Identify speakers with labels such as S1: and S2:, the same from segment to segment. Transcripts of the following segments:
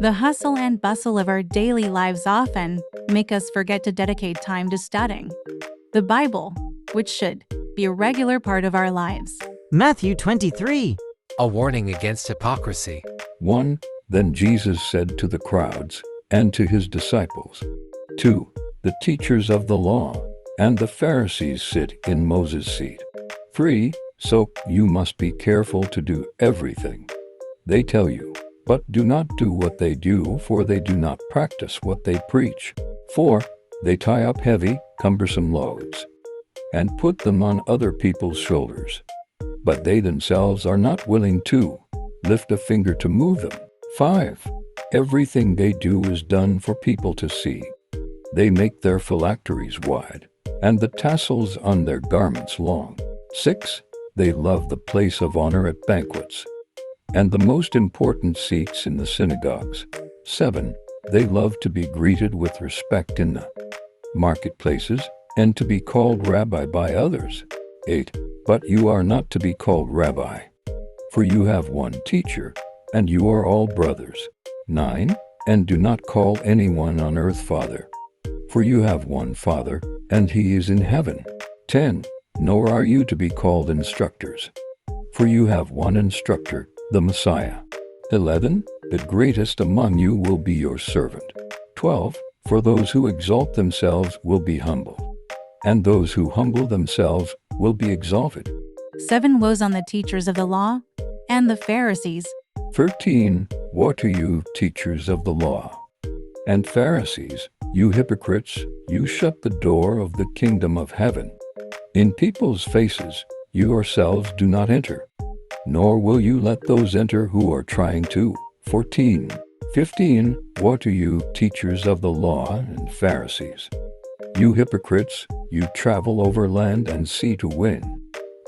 S1: The hustle and bustle of our daily lives often make us forget to dedicate time to studying the Bible, which should be a regular part of our lives.
S2: Matthew 23.
S3: A warning against hypocrisy.
S4: 1. Then Jesus said to the crowds and to his disciples. 2. The teachers of the law and the Pharisees sit in Moses' seat. 3. So you must be careful to do everything they tell you, but do not do what they do, for they do not practice what they preach. 4. They tie up heavy, cumbersome loads and put them on other people's shoulders, but they themselves are not willing to lift a finger to move them. 5. Everything they do is done for people to see. They make their phylacteries wide and the tassels on their garments long. 6. They love the place of honor at banquets and the most important seats in the synagogues. 7. They love to be greeted with respect in the marketplaces and to be called rabbi by others. 8. But you are not to be called rabbi, for you have one teacher, and you are all brothers. 9. And do not call anyone on earth Father, for you have one Father, and he is in heaven. 10. Nor are you to be called instructors, for you have one instructor, the Messiah. 11. The greatest among you will be your servant. 12. For those who exalt themselves will be humbled, and those who humble themselves will be exalted.
S1: 7 Woes on the teachers of the law and the Pharisees.
S4: 13. Woe to you, teachers of the law and Pharisees, you hypocrites, you shut the door of the kingdom of heaven in people's faces. You yourselves do not enter, nor will you let those enter who are trying to. 14. 15. Woe to you, teachers of the law and Pharisees, you hypocrites, you travel over land and sea to win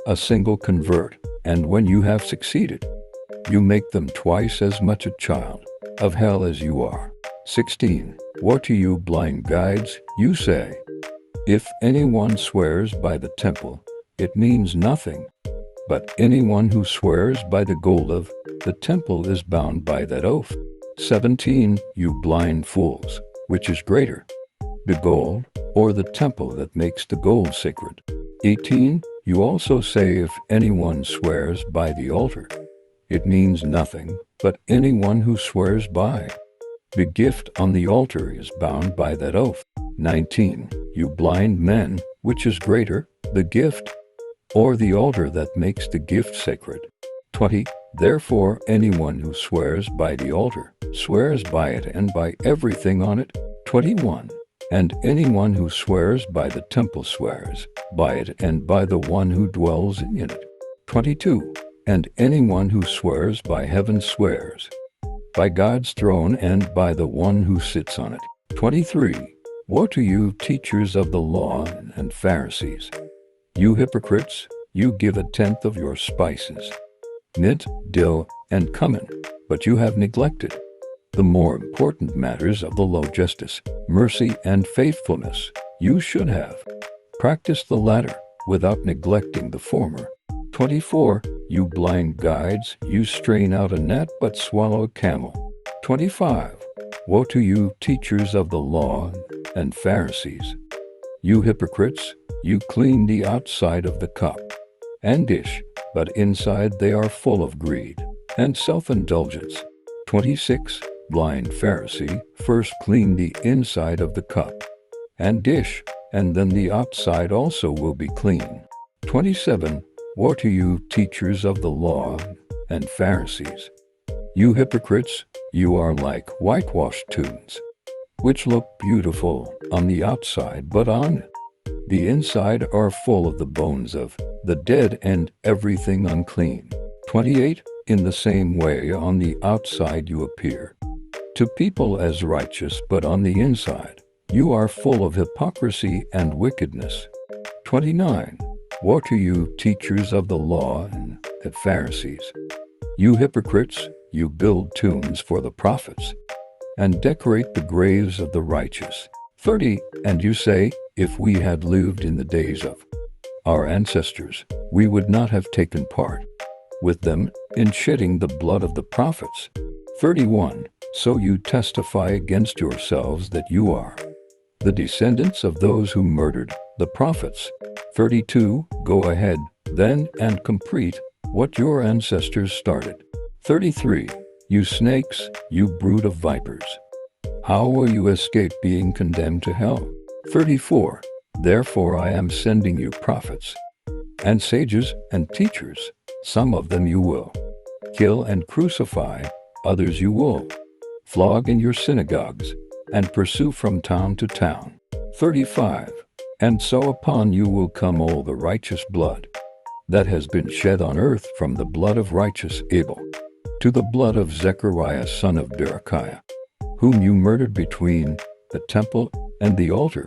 S4: a single convert, and when you have succeeded, you make them twice as much a child of hell as you are. 16. Woe to you, blind guides, you say, if anyone swears by the temple, it means nothing, but anyone who swears by the gold of the temple is bound by that oath. 17. You blind fools, which is greater, the gold or the temple that makes the gold sacred? 18. You also say if anyone swears by the altar, it means nothing, but anyone who swears by the gift on the altar is bound by that oath. 19. You blind men, which is greater, the gift or the altar that makes the gift sacred? 20. Therefore anyone who swears by the altar swears by it and by everything on it. 21. And anyone who swears by the temple swears by it and by the one who dwells in it. 22. And anyone who swears by heaven swears by God's throne and by the one who sits on it. 23. Woe to you, teachers of the law and Pharisees, you hypocrites, you give 1/10 of your spices, mint, dill, and cumin, but you have neglected the more important matters of the law, justice, mercy, and faithfulness. You should have practiced the latter without neglecting the former. 24. You blind guides, you strain out a gnat but swallow a camel. 25. Woe to you, teachers of the law and Pharisees, you hypocrites, you clean the outside of the cup and dish, but inside they are full of greed and self-indulgence. 26. Blind Pharisee, first clean the inside of the cup and dish, and then the outside also will be clean. 27. Woe to you, teachers of the law and Pharisees, you hypocrites, you are like whitewashed tombs, which look beautiful on the outside, but on the inside are full of the bones of the dead and everything unclean. 28. In the same way on the outside you appear to people as righteous, but on the inside you are full of hypocrisy and wickedness. 29. Woe to you, teachers of the law and the Pharisees, you hypocrites, you build tombs for the prophets and decorate the graves of the righteous. 30. And you say, if we had lived in the days of our ancestors, we would not have taken part with them in shedding the blood of the prophets. 31. So you testify against yourselves that you are the descendants of those who murdered the prophets. 32. Go ahead, then, and complete what your ancestors started. 33. You snakes, you brood of vipers. How will you escape being condemned to hell? 34. Therefore I am sending you prophets and sages and teachers. Some of them you will kill and crucify, others you will flog in your synagogues and pursue from town to town. 35. And so upon you will come all the righteous blood that has been shed on earth, from the blood of righteous Abel to the blood of Zechariah son of Berechiah, whom you murdered between the temple and the altar.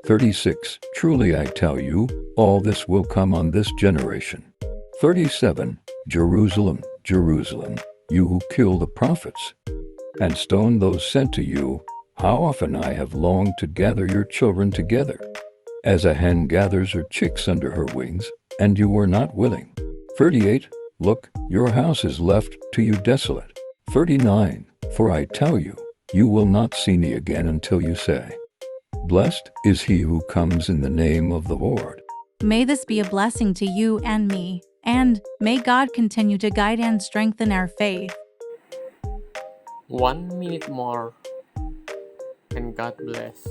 S4: 36. Truly I tell you, all this will come on this generation. 37. Jerusalem, Jerusalem, you who kill the prophets and stone those sent to you, how often I have longed to gather your children together, as a hen gathers her chicks under her wings, and you were not willing. 38. Look, your house is left to you desolate. 39. For I tell you, you will not see me again until you say, Blessed is he who comes in the name of the Lord.
S1: May this be a blessing to you and me, and may God continue to guide and strengthen our faith.
S5: 1 minute more, and God bless.